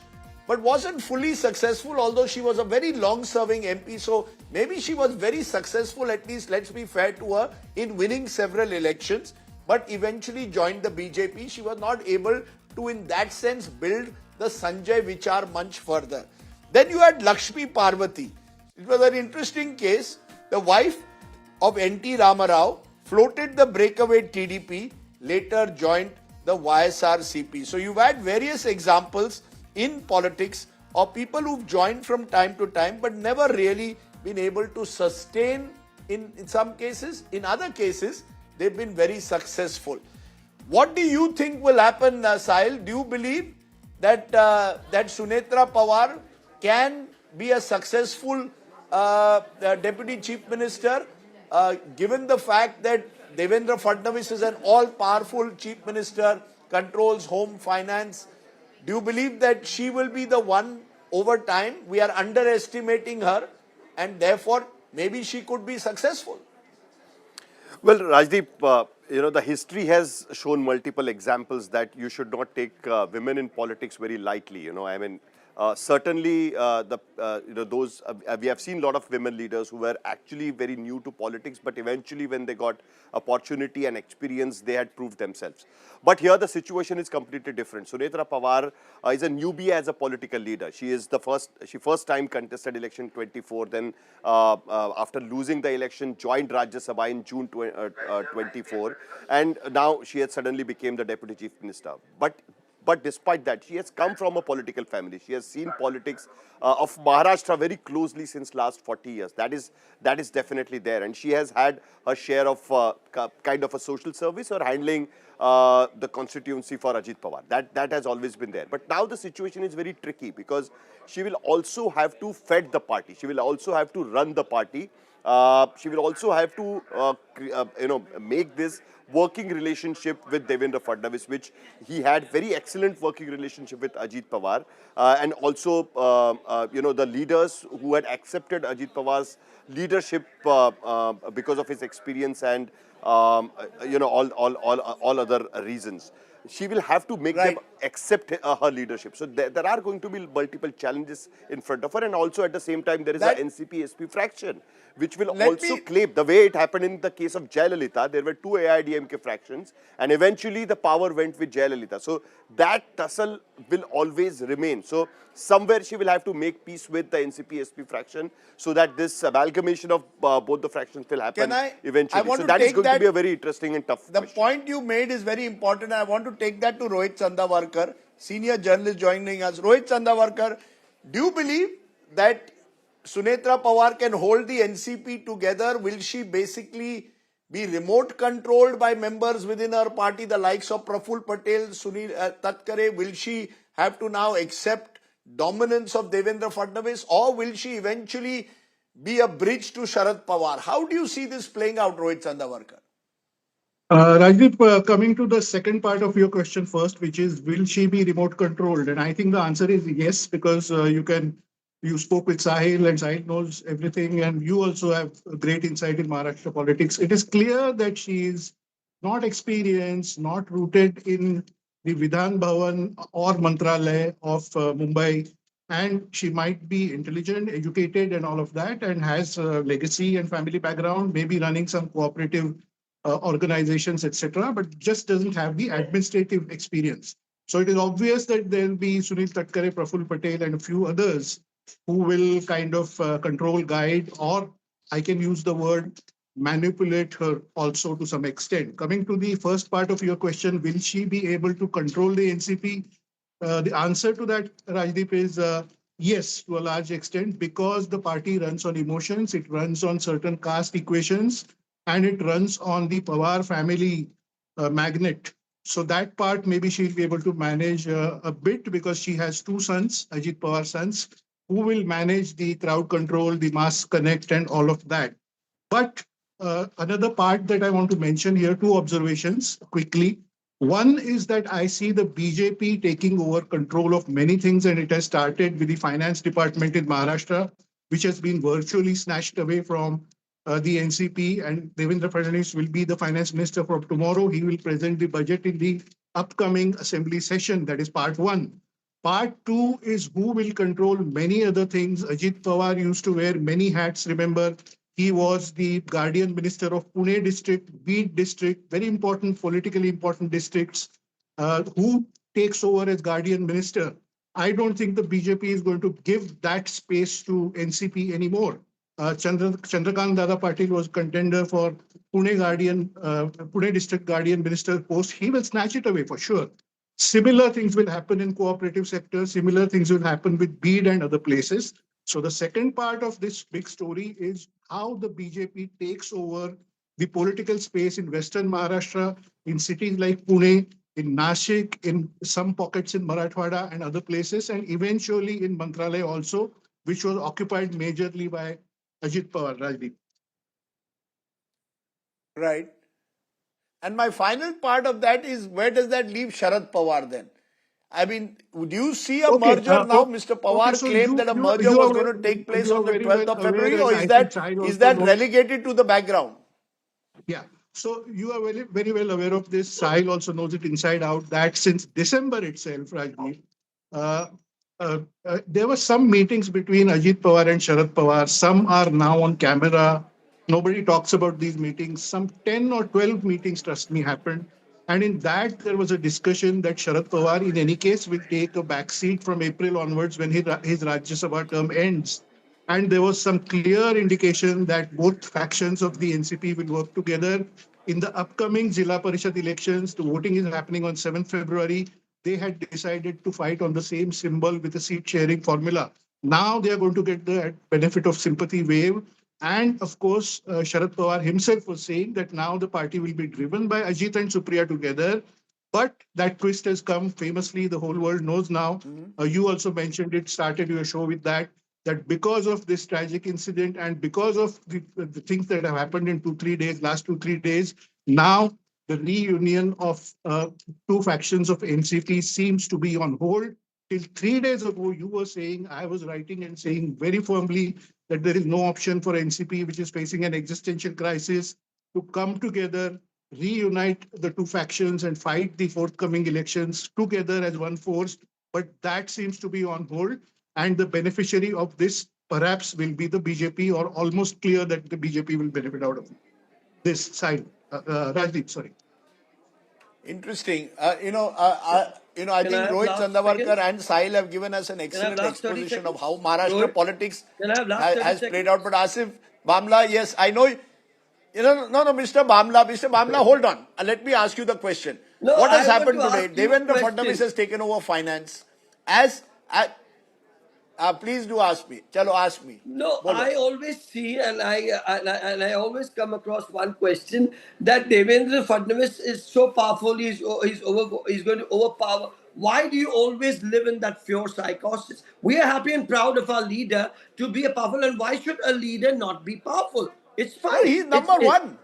but wasn't fully successful, although she was a very long-serving MP. So maybe she was very successful, at least let's be fair to her, in winning several elections, but eventually joined the BJP. She was not able to, in that sense, build the Sanjay Vichar Manch further. Then you had Lakshmi Parvati. It was an interesting case. The wife of N.T. Ramarao floated the breakaway TDP, later joined the YSRCP. So you've had various examples in politics of people who've joined from time to time but never really been able to sustain in some cases. In other cases, they've been very successful. What do you think will happen, Sahil? Do you believe that that Sunetra Pawar can be a successful Deputy Chief Minister, given the fact that Devendra Fadnavis is an all-powerful Chief Minister, controls home finance? Do you believe that she will be the one over time? We are underestimating her, and therefore maybe she could be successful. Well, Rajdeep, the history has shown multiple examples that you should not take women in politics very lightly. Certainly, we have seen a lot of women leaders who were actually very new to politics, but eventually when they got opportunity and experience, they had proved themselves. But here the situation is completely different. Sunetra Pawar is a newbie as a political leader. She first time contested election 24, then after losing the election, joined Rajya Sabha in June 24, and now she has suddenly became the Deputy Chief Minister. But despite that, she has come from a political family. She has seen politics of Maharashtra very closely since last 40 years. That is definitely there. And she has had her share of kind of a social service or handling the constituency for Ajit Pawar. That has always been there. But now the situation is very tricky because she will also have to fed the party. She will also have to run the party. She will also have to, make this working relationship with Devendra Fadnavis, which he had very excellent working relationship with Ajit Pawar, and also, the leaders who had accepted Ajit Pawar's leadership because of his experience and, all other reasons. She will have to make them accept her leadership. So there are going to be multiple challenges in front of her, and also at the same time there is an NCP-SP fraction, which will also claim, the way it happened in the case of Jayalalitha, there were two AIDMK fractions, and eventually the power went with Jayalalitha. So that tussle will always remain. So somewhere she will have to make peace with the NCP-SP fraction so that this amalgamation of both the fractions will happen eventually. So that is going to be a very interesting and tough question. The point you made is very important. I want to take that to Rohit Sandhavarkar, senior journalist joining us. Rohit Sandhavarkar, do you believe that Sunetra Pawar can hold the NCP together? Will she basically be remote controlled by members within her party, the likes of Praful Patel, Sunil Tatkare? Will she have to now accept dominance of Devendra Fadnavis, or will she eventually be a bridge to Sharad Pawar? How do you see this playing out, Rohit Sandhavarkar? Rajdeep, coming to the second part of your question first, which is, will she be remote controlled? And I think the answer is yes, because you spoke with Sahil, and Sahil knows everything, and you also have great insight in Maharashtra politics. It is clear that she is not experienced, not rooted in the Vidhan Bhavan or Mantralaya of Mumbai, and she might be intelligent, educated, and all of that, and has a legacy and family background, maybe running some cooperative organizations, etc., but just doesn't have the administrative experience. So it is obvious that there will be Sunil Tatkare, Praful Patel, and a few others who will kind of control, guide, or I can use the word manipulate her also to some extent. Coming to the first part of your question, will she be able to control the NCP? The answer to that, Rajdeep, is yes, to a large extent, because the party runs on emotions, it runs on certain caste equations, and it runs on the Pawar family magnet. So that part, maybe she'll be able to manage a bit because she has two sons, Ajit Pawar sons, who will manage the crowd control, the mass connect, and all of that. But another part that I want to mention here, two observations quickly. One is that I see the BJP taking over control of many things, and it has started with the finance department in Maharashtra, which has been virtually snatched away from the NCP, and Devendra Fadnavis will be the finance minister from tomorrow. He will present the budget in the upcoming assembly session. That is part one. Part two is who will control many other things. Ajit Pawar used to wear many hats, remember. He was the guardian minister of Pune district, Beed district, very important, politically important districts. Who takes over as guardian minister? I don't think the BJP is going to give that space to NCP anymore. Chandrakant Dada Patil was contender for Pune district guardian minister post. He will snatch it away for sure. Similar things will happen in cooperative sector. Similar things will happen with Beed and other places. So the second part of this big story is how the BJP takes over the political space in Western Maharashtra, in cities like Pune, in Nashik, in some pockets in Marathwada and other places, and eventually in Mantralaya also, which was occupied majorly by Ajit Pawar, Rajdeep. Right. And my final part of that is, where does that leave Sharad Pawar then? I mean, do you see a merger now? Mr. Pawar claimed that a merger was going to take place on the 12th of February, or is that relegated to the background? Yeah. So you are very, very well aware of this. Sahil also knows it inside out, that since December itself, Rajdeep, there were some meetings between Ajit Pawar and Sharad Pawar. Some are now on camera. Nobody talks about these meetings. Some 10 or 12 meetings, trust me, happened. And in that, there was a discussion that Sharad Pawar, in any case, will take a backseat from April onwards when his Rajya Sabha term ends. And there was some clear indication that both factions of the NCP will work together. In the upcoming Zilla Parishad elections, the voting is happening on 7th February. They had decided to fight on the same symbol with a seat sharing formula. Now they are going to get the benefit of sympathy wave. And of course, Sharad Pawar himself was saying that now the party will be driven by Ajit and Supriya together. But that twist has come famously, the whole world knows now. You also mentioned it, started your show with that because of this tragic incident and because of the things that have happened in last 2-3 days, now the reunion of two factions of NCP seems to be on hold. Till 3 days ago, you were saying, I was writing and saying very firmly that there is no option for NCP, which is facing an existential crisis, to come together, reunite the two factions and fight the forthcoming elections together as one force. But that seems to be on hold. And the beneficiary of this perhaps will be the BJP, or almost clear that the BJP will benefit out of this side. Rajdeep, sorry. Interesting. I think Rohit, Sandhavarkar and Sahil have given us an excellent exposition of how Maharashtra politics has played out. But Asif Bamla, yes, I know. No, Mr. Bamla, hold on. Let me ask you the question. What has happened today? Devendra Fadnavis has taken over finance. Please do ask me. Chalo, ask me. No, I always see and I always come across one question that Devendra Fadnavis is so powerful, he's going to overpower. Why do you always live in that pure psychosis? We are happy and proud of our leader to be a powerful, and why should a leader not be powerful? It's fine. No, he's number one.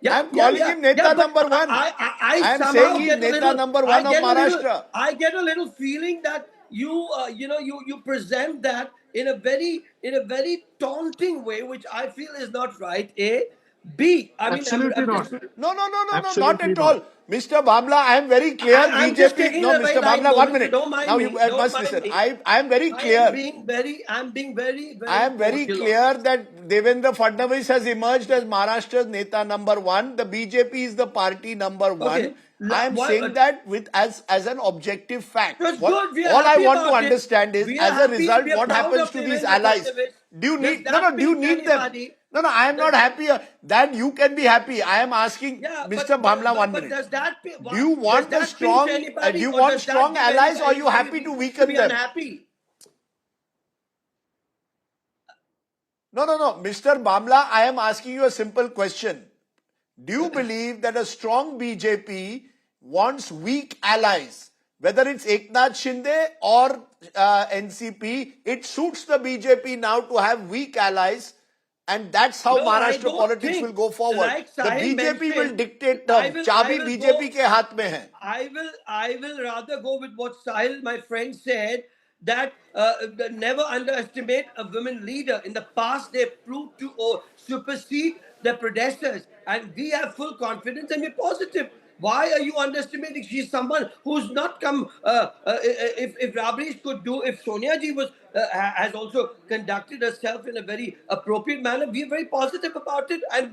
I'm calling him Neta number one. I am saying he's Neta number one of Maharashtra. I get a little feeling that you present that in a very taunting way, which I feel is not right. Absolutely not. No, Absolutely not at not. all. Mr. Bamla, I am very clear. I'm just taking No, a very Mr. light Bamla, 1 moment, so minute. don't mind Now me. you Don't must mind listen. me. I am very clear. I'm being very I am very cordial. clear that Devendra Fadnavis has emerged as Maharashtra's Neta number 1. The BJP is the party number 1. Okay. I am saying that with as an objective fact. That's good. We are All I happy want to about it. understand is, We are as a happy. result, We are what proud happens of to these Devendra allies? Fadnavis. Do you Does need that do you mean need them? anybody? No, I am not happy. Then you can be happy. I am asking Mr. Bamla 1 minute. Does that Do you want does that pinch anybody, do you or want does that strong give allies, or are anybody you happy to reasons weaken be them? unhappy? No, Mr. Bamla, I am asking you a simple question. Do you believe that a strong BJP wants weak allies? Whether it's Eknath Shinde or NCP, it suits the BJP now to have weak allies, and that's how No, I Maharashtra don't politics think, will go forward. like The Sahil BJP will mentioned, dictate I terms. will Chabi go- BJP ke haath mein hai. I will rather go with what Sahil, my friend, said, that never underestimate a women leader. In the past, they proved to supersede their predecessors, and we have full confidence and we're positive. Why are you underestimating? She's someone who's not come. If Rabrish could do, if Sonia ji has also conducted herself in a very appropriate manner, we are very positive about it, and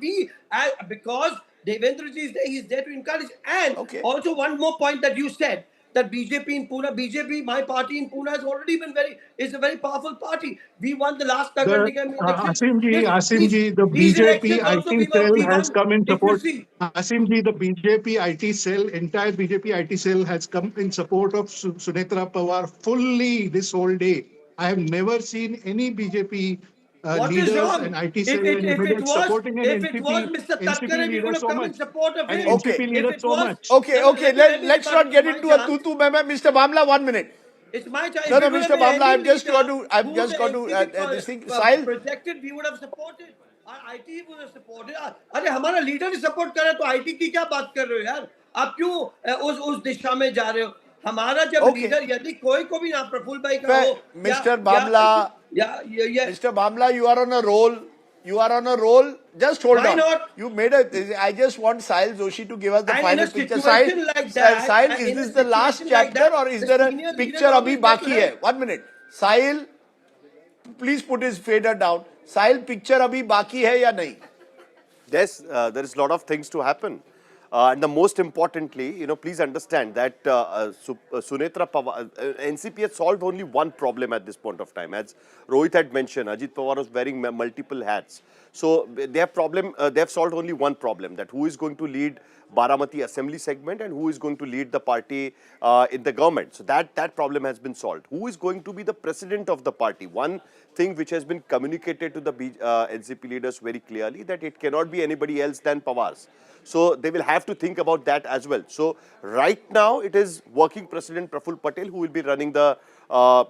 because Devendra ji is there, he's there to encourage. And also one more point that you said, that BJP in Pune, my party in Pune has already been is a very powerful party. We won the last Nagar Nigam election. Asimji, the These BJP elections also IT cell we has won. come in If you support. see. Asimji, the BJP IT cell, entire BJP IT cell has come in support of Sunetra Pawar fully this whole day. I have never seen any BJP What is leaders wrong? and IT cell and embedded supporting an If it was Mr. NCP Tatkare, we would leader have so come in much. support of And him. NCP leader If it so was, much. Okay. Let's not get into a tutu meme. Mr. Bamla, 1 minute. It's my chance. No, Mr. Bamla, I've just got to this thing. Sahil, projected, we would have supported. Our IT would have supported. अरे हमारा leader ही support करे तो IT की क्या बात कर रहे हो यार? आप क्यों उस दिशा में जा रहे हो? हमारा जब लीडर यदि कोई को भी ना प्रफुल्ल भाई का हो, Mr. Bamla, Mr. Bamla, you are on a roll. Just hold on. Why not? You made I just want Sahil Joshi to give us the And final in a picture. situation like that, Sahil, and is in a this the last situation like chapter, that, or is the there a senior picture leaders abhi always baki get to hai? 1 minute. Sahil, please put his fader down. Sahil, picture abhi baki hai ya nahi? Yes, there is a lot of things to happen. And the most importantly, please understand that Sunetra Pawar, NCP has solved only one problem at this point of time. As Rohit had mentioned, Ajit Pawar was wearing multiple hats. So they have solved only one problem, that who is going to lead Baramati assembly segment and who is going to lead the party in the government. So that problem has been solved. Who is going to be the president of the party? One thing which has been communicated to the NCP leaders very clearly, that it cannot be anybody else than Pawar's. So they will have to think about that as well. So right now it is working President Praful Patel who will be running the work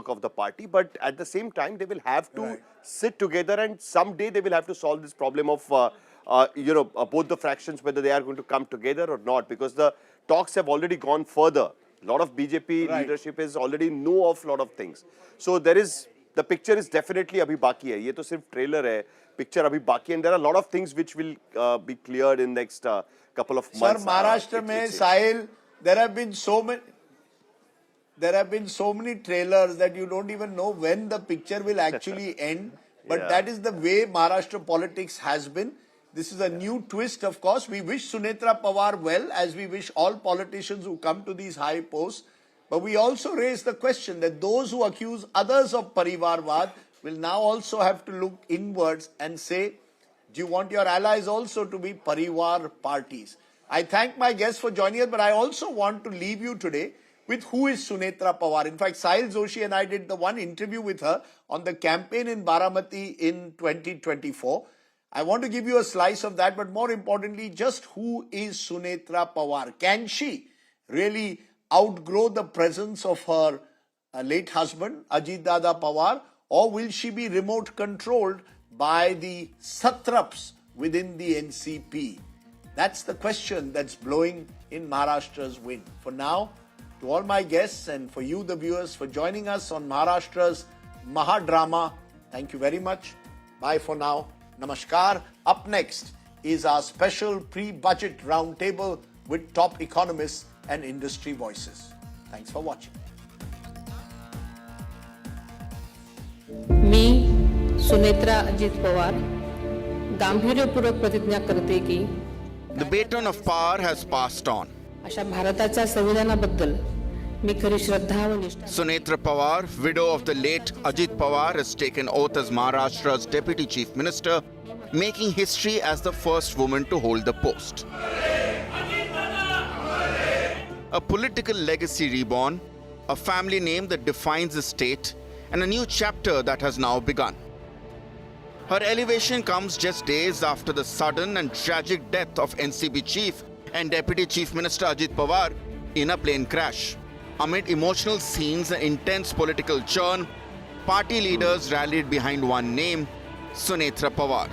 of the party. But at the same time, they will have to sit together, and someday they will have to solve this problem of both the fractions, whether they are going to come together or not, because the talks have already gone further. A lot of BJP leadership is already know of a lot of things. So the picture is definitely abhi baki hai. Ye to sirf trailer hai. Picture abhi baki, and there are a lot of things which will be cleared in next couple of months. Sir, Maharashtra mein, Sahil, there have been so many trailers that you don't even know when the picture will actually end. But that is the way Maharashtra politics has been. This is a new twist, of course. We wish Sunetra Pawar well, as we wish all politicians who come to these high posts. But we also raise the question that those who accuse others of Parivarvad will now also have to look inwards and say, do you want your allies also to be Parivar parties? I thank my guests for joining us, but I also want to leave you today with who is Sunetra Pawar. In fact, Sahil Joshi and I did the one interview with her on the campaign in Baramati in 2024. I want to give you a slice of that, but more importantly, just who is Sunetra Pawar? Can she really outgrow the presence of her late husband, Ajit Dada Pawar, or will she be remote controlled by the satraps within the NCP? That's the question that's blowing in Maharashtra's wind. For now, to all my guests and for you, the viewers, for joining us on Maharashtra's Mahadrama, thank you very much. Bye for now. Namaskar. Up next is our special pre-budget roundtable with top economists and industry voices. Thanks for watching. मी सुनेत्रा अजित पवार गांभीर्यपूर्वक प्रतिज्ञा करते की The baton of power has passed on. अशा भारताच्या संविधानाबद्दल मी खरी श्रद्धा व निष्ठा Sunetra Pawar, widow of the late Ajit Pawar, has taken oath as Maharashtra's Deputy Chief Minister, making history as the first woman to hold the post. A political legacy reborn, a family name that defines the state, and a new chapter that has now begun. Her elevation comes just days after the sudden and tragic death of NCP Chief and Deputy Chief Minister Ajit Pawar in a plane crash. Amid emotional scenes and intense political churn, party leaders rallied behind one name, Sunetra Pawar.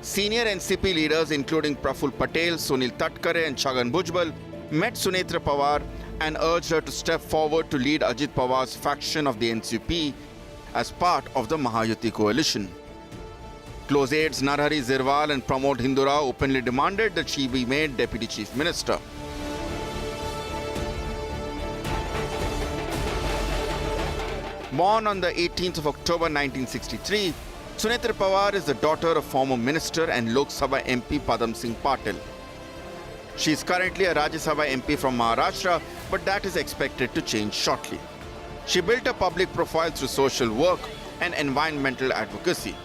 Senior NCP leaders including Praful Patel, Sunil Tatkare and Chhagan Bhujbal met Sunetra Pawar and urged her to step forward to lead Ajit Pawar's faction of the NCP as part of the Mahayuti coalition. Close aides Narhari Zirwal and Pramod Hindura openly demanded that she be made Deputy Chief Minister. Born on the 18th of October 1963, Sunetra Pawar is the daughter of former Minister and Lok Sabha MP Padam Singh Patil. She is currently a Rajya Sabha MP from Maharashtra, but that is expected to change shortly. She built a public profile through social work and environmental advocacy.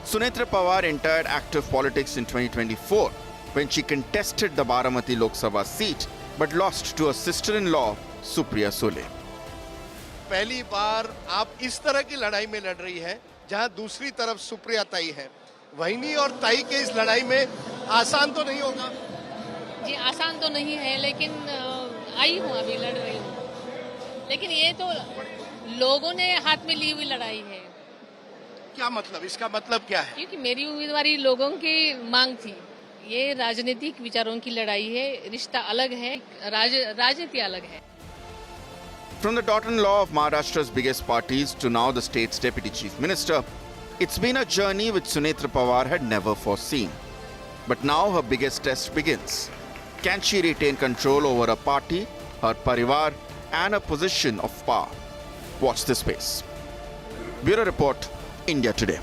Sunetra Pawar entered active politics in 2024 when she contested the Baramati Lok Sabha seat but lost to her sister-in-law Supriya Sule. पहली बार आप इस तरह की लड़ाई में लड़ रही है जहां दूसरी तरफ सुप्रिया ताई है। वहिनी और ताई के इस लड़ाई में आसान तो नहीं होगा। जी आसान तो नहीं है, लेकिन आई हूँ, अभी लड़ रही हूँ। लेकिन ये तो लोगों ने हाथ में ली हुई लड़ाई है। क्या मतलब, इसका मतलब क्या है? क्योंकि मेरी उम्मीदवारी लोगों की मांग थी। ये राजनीतिक विचारों की लड़ाई है, रिश्ता अलग है, राजनीति अलग है। From the daughter-in-law of Maharashtra's biggest parties to now the state's Deputy Chief Minister, it's been a journey which Sunetra Pawar had never foreseen. But now her biggest test begins. Can she retain control over her party, her parivar, and a position of power? Watch this space. Bureau Report, India Today.